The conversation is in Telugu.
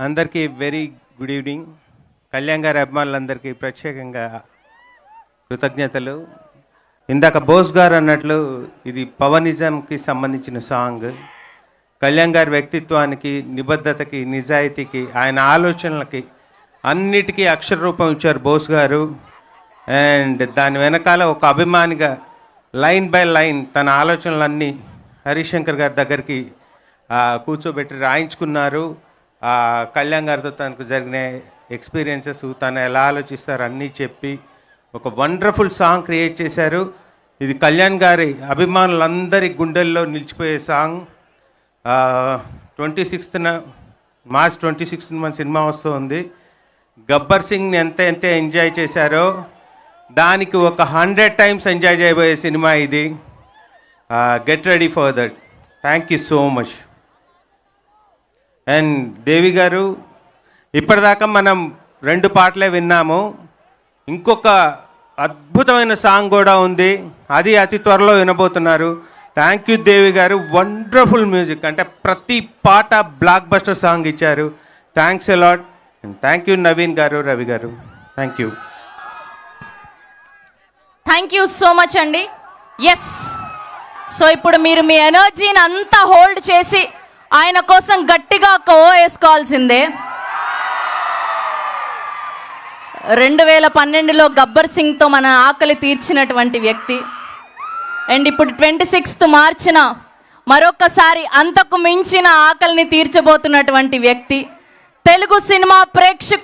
అందరికీ వెరీ గుడ్ ఈవినింగ్. కళ్యాణ్ గారి అభిమానులందరికీ ప్రత్యేకంగా కృతజ్ఞతలు. ఇందాక బోస్ గారు అన్నట్లు ఇది పవనిజంకి సంబంధించిన సాంగ్. కళ్యాణ్ గారి వ్యక్తిత్వానికి, నిబద్ధతకి, నిజాయితీకి, ఆయన ఆలోచనలకి అన్నిటికీ అక్షర రూపం ఇచ్చారు బోస్ గారు. అండ్ దాని వెనకాల ఒక అభిమానిగా లైన్ బై లైన్ తన ఆలోచనలన్నీ హరిశంకర్ గారి దగ్గరికి కూర్చోబెట్టి రాయించుకున్నారు. కళ్యాణ్ గారితో తనకు జరిగిన ఎక్స్పీరియన్సెస్, తను ఎలా ఆలోచిస్తారు అన్నీ చెప్పి ఒక వండర్ఫుల్ సాంగ్ క్రియేట్ చేశారు. ఇది కళ్యాణ్ గారి అభిమానులందరి గుండెల్లో నిలిచిపోయే సాంగ్. 26 మార్చ్ మన సినిమా వస్తుంది. గబ్బర్ సింగ్ని ఎంత ఎంజాయ్ చేశారో దానికి ఒక 100 టైమ్స్ ఎంజాయ్ చేయబోయే సినిమా ఇది. Get ready for that. Thank you so much. And Devi గారు, ఇప్పటిదాకా మనం 2 పాటలే విన్నాము. ఇంకొక అద్భుతమైన సాంగ్ కూడా ఉంది, అది అతి త్వరలో వినబోతున్నారు. థ్యాంక్ యూ దేవి గారు, వండర్ఫుల్ మ్యూజిక్. అంటే ప్రతి పాట బ్లాక్ బస్టర్ సాంగ్ ఇచ్చారు. Thanks a lot. And thank you Naveen గారు, రవి గారు. Thank you. Thank you so much అండి. ఎస్, సో ఇప్పుడు మీరు మీ ఎనర్జీని అంతా హోల్డ్ చేసి ఆయన కోసం గట్టిగా వేసుకోవాల్సిందే. 2012లో గబ్బర్ సింగ్తో మన ఆకలి తీర్చినటువంటి వ్యక్తి. అండ్ ఇప్పుడు 26 మార్చిన మరొకసారి అంతకు మించిన ఆకలిని తీర్చబోతున్నటువంటి వ్యక్తి. తెలుగు సినిమా ప్రేక్షకులు